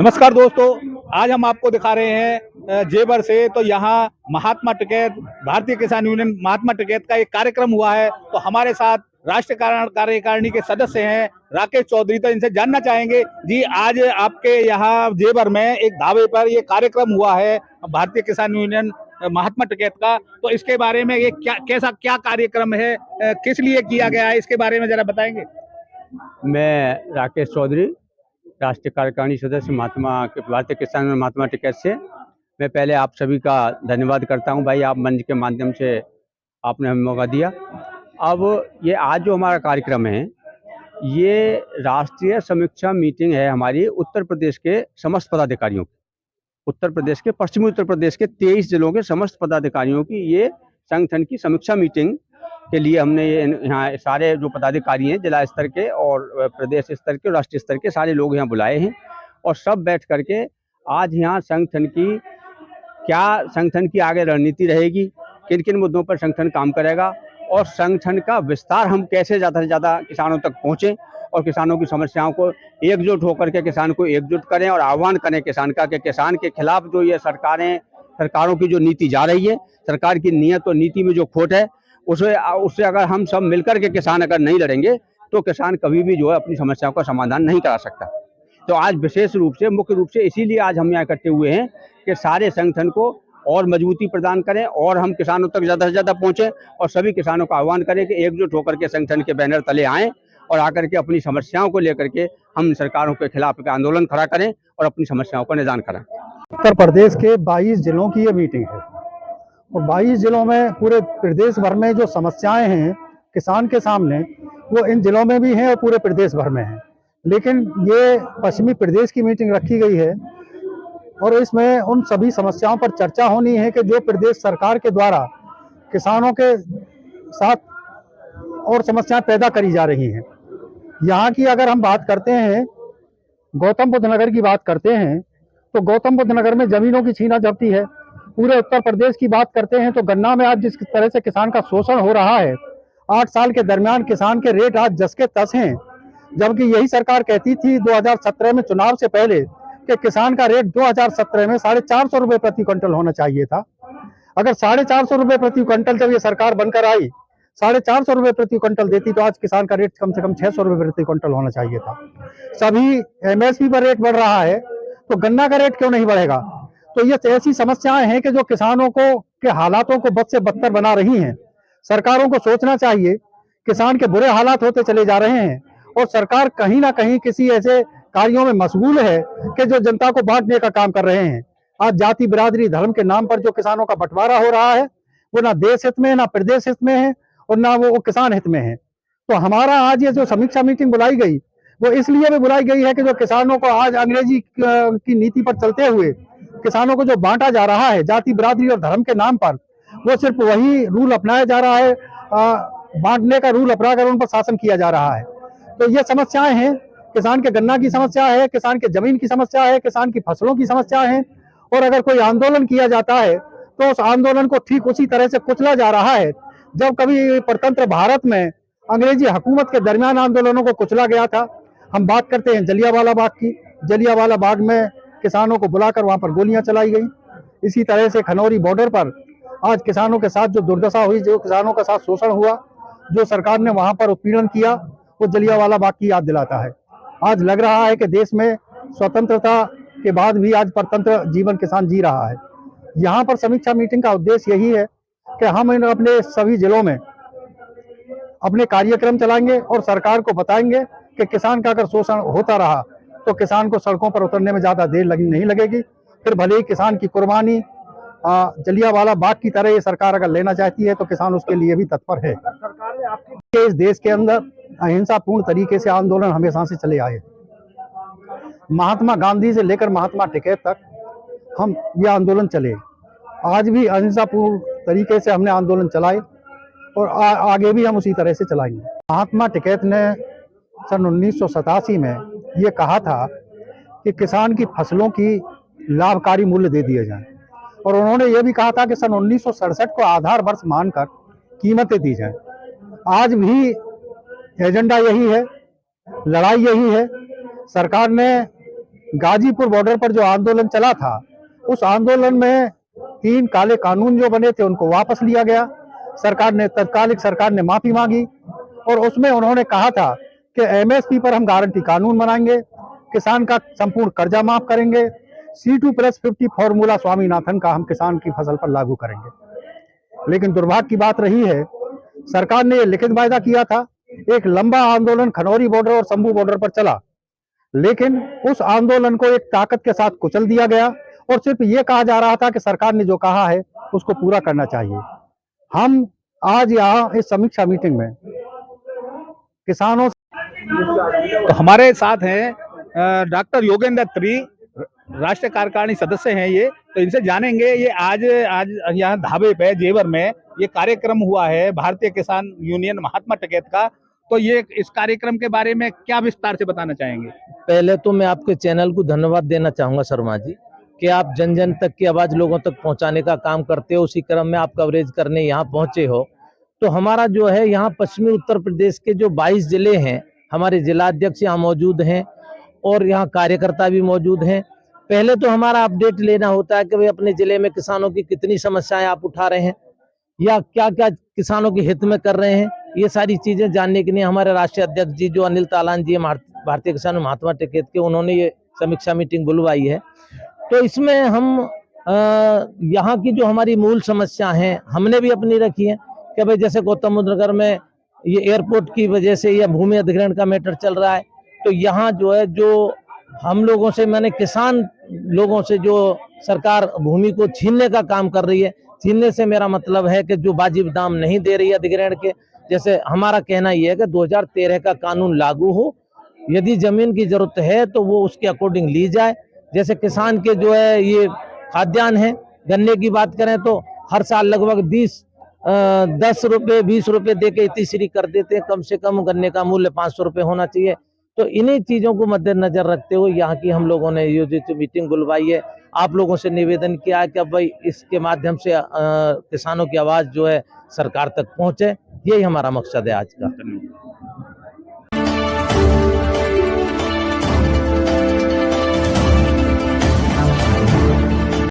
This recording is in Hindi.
नमस्कार दोस्तों, आज हम आपको दिखा रहे हैं जेवर से। तो यहाँ महात्मा टिकैत, भारतीय किसान यूनियन महात्मा टिकैत का एक कार्यक्रम हुआ है। तो हमारे साथ राष्ट्रीय कार्यकारिणी के सदस्य हैं राकेश चौधरी। तो इनसे जानना चाहेंगे, जी आज आपके यहाँ जेवर में एक ढाबे पर ये कार्यक्रम हुआ है भारतीय किसान यूनियन महात्मा टिकैत का। तो इसके बारे में ये क्या कार्यक्रम है, किस लिए किया गया है, इसके बारे में जरा बताएंगे। मैं राकेश चौधरी, राष्ट्रीय कार्यकारिणी सदस्य भारतीय किसान महात्मा टिकैत से। मैं पहले आप सभी का धन्यवाद करता हूं भाई, आप मंच के माध्यम से आपने हमें मौका दिया। अब ये आज जो हमारा कार्यक्रम है, ये राष्ट्रीय समीक्षा मीटिंग है हमारी उत्तर प्रदेश के समस्त पदाधिकारियों की। उत्तर प्रदेश के, पश्चिमी उत्तर प्रदेश के 23 जिलों के समस्त पदाधिकारियों की ये संगठन की समीक्षा मीटिंग के लिए हमने यहाँ सारे जो पदाधिकारी हैं जिला स्तर के और प्रदेश स्तर के और राष्ट्रीय स्तर के सारे लोग यहाँ बुलाए हैं। और सब बैठ करके आज यहाँ संगठन की आगे रणनीति रहेगी, किन किन मुद्दों पर संगठन काम करेगा और संगठन का विस्तार हम कैसे ज़्यादा से ज़्यादा किसानों तक पहुँचें और किसानों की समस्याओं को एकजुट होकर के किसान को एकजुट करें और आह्वान करें किसान का कि किसान के खिलाफ जो ये सरकारों की जो नीति जा रही है, सरकार की नीयत और नीति में जो खोट है, उससे अगर हम सब मिलकर के किसान अगर नहीं लड़ेंगे तो किसान कभी भी जो है अपनी समस्याओं का समाधान नहीं करा सकता। तो आज विशेष रूप से, मुख्य रूप से इसीलिए आज हम यहाँ इकट्ठे हुए हैं कि सारे संगठन को और मजबूती प्रदान करें और हम किसानों तक ज़्यादा से ज़्यादा पहुँचें और सभी किसानों का आह्वान करें कि एकजुट होकर के संगठन के बैनर तले आएँ और आकर के अपनी समस्याओं को लेकर के हम सरकारों के खिलाफ आंदोलन खड़ा करें और अपनी समस्याओं का निदान करें। उत्तर प्रदेश के 22 जिलों की ये मीटिंग है और 22 जिलों में पूरे प्रदेश भर में जो समस्याएं हैं किसान के सामने, वो इन जिलों में भी हैं और पूरे प्रदेश भर में हैं। लेकिन ये पश्चिमी प्रदेश की मीटिंग रखी गई है और इसमें उन सभी समस्याओं पर चर्चा होनी है कि जो प्रदेश सरकार के द्वारा किसानों के साथ और समस्याएं पैदा करी जा रही हैं। यहाँ की अगर हम बात करते हैं, गौतम बुद्ध नगर की बात करते हैं, तो गौतम बुद्ध नगर में जमीनों की छीना झपटी है। पूरे उत्तर प्रदेश की बात करते हैं तो गन्ना में आज जिस तरह से किसान का शोषण हो रहा है, 8 साल के दरमियान किसान के रेट आज जस के तस हैं। जबकि यही सरकार कहती थी 2017 में चुनाव से पहले कि किसान का रेट 2017 में 450 रुपये प्रति क्विंटल होना चाहिए था। अगर 450 रुपये प्रति क्विंटल जब ये सरकार बनकर आई 450 रुपये प्रति क्विंटल देती तो आज किसान का रेट कम से कम 600 रुपये प्रति क्विंटल होना चाहिए था। सभी MSP पर रेट बढ़ रहा है तो गन्ना का रेट क्यों नहीं बढ़ेगा? तो ये ऐसी समस्याएं हैं कि जो किसानों को के हालातों को बद से बदतर बना रही हैं। सरकारों को सोचना चाहिए, किसान के बुरे हालात होते चले जा रहे हैं और सरकार कहीं ना कहीं किसी ऐसे कार्यों में मशगूल है कि जो जनता को बांटने का काम कर रहे हैं। आज जाति बिरादरी धर्म के नाम पर जो किसानों का बंटवारा हो रहा है, वो ना देश हित में, ना प्रदेश हित में है और ना वो किसान हित में है। तो हमारा आज ये जो समीक्षा मीटिंग बुलाई गई, वो इसलिए भी बुलाई गई है कि जो किसानों को आज अंग्रेजी की नीति पर चलते हुए किसानों को जो बांटा जा रहा है जाति बिरादरी और धर्म के नाम पर, वो सिर्फ वही रूल अपनाया जा रहा है, बांटने का रूल अपनाकर उन पर शासन किया जा रहा है। तो ये समस्याएं हैं, किसान के गन्ना की समस्या है, किसान के जमीन की समस्या है, किसान की फसलों की समस्या है। और अगर कोई आंदोलन किया जाता है तो उस आंदोलन को ठीक उसी तरह से कुचला जा रहा है जब कभी स्वतंत्र भारत में अंग्रेजी हुकूमत के दरमियान आंदोलनों को कुचला गया था। हम बात करते हैं जलियांवाला बाग की। जलियांवाला बाग में किसानों को बुलाकर वहां पर गोलियां चलाई गई। इसी तरह से खनौरी बॉर्डर पर आज किसानों के साथ जो दुर्दशा हुई, जो किसानों के साथ शोषण हुआ, जो सरकार ने वहां पर उत्पीड़न किया, वो जलियांवाला बाग की याद दिलाता है। आज लग रहा है कि देश में स्वतंत्रता के बाद भी आज परतंत्र जीवन किसान जी रहा है। यहाँ पर समीक्षा मीटिंग का उद्देश्य यही है कि हम इन अपने सभी जिलों में अपने कार्यक्रम चलाएंगे और सरकार को बताएंगे कि किसान का अगर शोषण होता रहा तो किसान को सड़कों पर उतरने में ज्यादा देर नहीं लगेगी। फिर भले ही किसान की कुर्बानी जलियांवाला बाग की तरह ये सरकार अगर लेना चाहती है तो किसान उसके लिए भी तत्पर है। इस देश के अंदर अहिंसापूर्ण तरीके से आंदोलन हमेशा से चले आए। महात्मा गांधी से लेकर महात्मा टिकैत तक हम ये आंदोलन चले। आज भी अहिंसापूर्ण तरीके से हमने आंदोलन चलाए और आगे भी हम उसी तरह से चलाएंगे। महात्मा टिकैत ने सन 1987 में ये कहा था कि किसान की फसलों की लाभकारी मूल्य दे दिए जाएं और उन्होंने ये भी कहा था कि सन 1967 को आधार वर्ष मानकर कीमतें दी जाएं। आज भी एजेंडा यही है, लड़ाई यही है। सरकार ने गाजीपुर बॉर्डर पर जो आंदोलन चला था, उस आंदोलन में 3 काले कानून जो बने थे उनको वापस लिया गया। तत्कालिक सरकार ने माफी मांगी और उसमें उन्होंने कहा था कि एमएसपी पर हम गारंटी कानून बनाएंगे, किसान का संपूर्ण कर्जा माफ करेंगे, C2+50 फॉर्मूला स्वामीनाथन का हम किसान की फसल पर लागू करेंगे। लेकिन दुर्भाग्य की बात रही है, सरकार ने यह लिखित वायदा किया था। एक लंबा आंदोलन खनौरी बॉर्डर और शंभू बॉर्डर पर चला, लेकिन उस आंदोलन को एक ताकत के साथ कुचल दिया गया और सिर्फ ये कहा जा रहा था कि सरकार ने जो कहा है उसको पूरा करना चाहिए। हम आज यहाँ इस समीक्षा मीटिंग में किसानों तो हमारे साथ हैं डॉक्टर योगेंद्र त्री, राष्ट्रीय कार्यकारिणी सदस्य हैं ये। तो इनसे जानेंगे, ये आज यहाँ धाबे पे जेवर में ये कार्यक्रम हुआ है भारतीय किसान यूनियन महात्मा टिकैत का, तो ये इस कार्यक्रम के बारे में क्या विस्तार से बताना चाहेंगे? पहले तो मैं आपके चैनल को धन्यवाद देना चाहूंगा शर्मा जी कि आप जन जन तक की आवाज लोगों तक पहुंचाने का काम करते हो। उसी क्रम में आप कवरेज करने यहाँ पहुंचे हो। तो हमारा जो है यहाँ पश्चिमी उत्तर प्रदेश के जो 22 जिले हैं, हमारे जिलाध्यक्ष यहाँ मौजूद हैं और यहाँ कार्यकर्ता भी मौजूद हैं। पहले तो हमारा अपडेट लेना होता है कि भाई अपने जिले में किसानों की कितनी समस्याएं आप उठा रहे हैं या क्या क्या किसानों के हित में कर रहे हैं। ये सारी चीजें जानने के लिए हमारे राष्ट्रीय अध्यक्ष जी जो अनिल तालान जी भारतीय किसान महात्मा टिकैत के, उन्होंने ये समीक्षा मीटिंग बुलवाई है। तो इसमें हम यहाँ की जो हमारी मूल समस्या हैं हमने भी अपनी रखी है कि भाई जैसे गौतम बुद्ध नगर में ये एयरपोर्ट की वजह से या भूमि अधिग्रहण का मैटर चल रहा है, तो यहाँ जो है जो हम लोगों से, मैंने किसान लोगों से जो सरकार भूमि को छीनने का काम कर रही है, छीनने से मेरा मतलब है कि जो वाजिब दाम नहीं दे रही है अधिग्रहण के। जैसे हमारा कहना यह है कि 2013 का कानून लागू हो, यदि जमीन की जरूरत है तो वो उसके अकॉर्डिंग ली जाए। जैसे किसान के जो है ये खाद्यान्न है, गन्ने की बात करें तो हर साल लगभग 10 रुपए 20 रुपए दे के तीसरी कर देते हैं। कम से कम गन्ने का मूल्य 500 रुपए होना चाहिए। तो इन्हीं चीजों को मद्देनजर रखते हुए यहाँ की हम लोगों ने ये जो मीटिंग बुलवाई है, आप लोगों से निवेदन किया है कि अब भाई इसके माध्यम से किसानों की आवाज जो है सरकार तक पहुंचे। यही हमारा मकसद है आज का।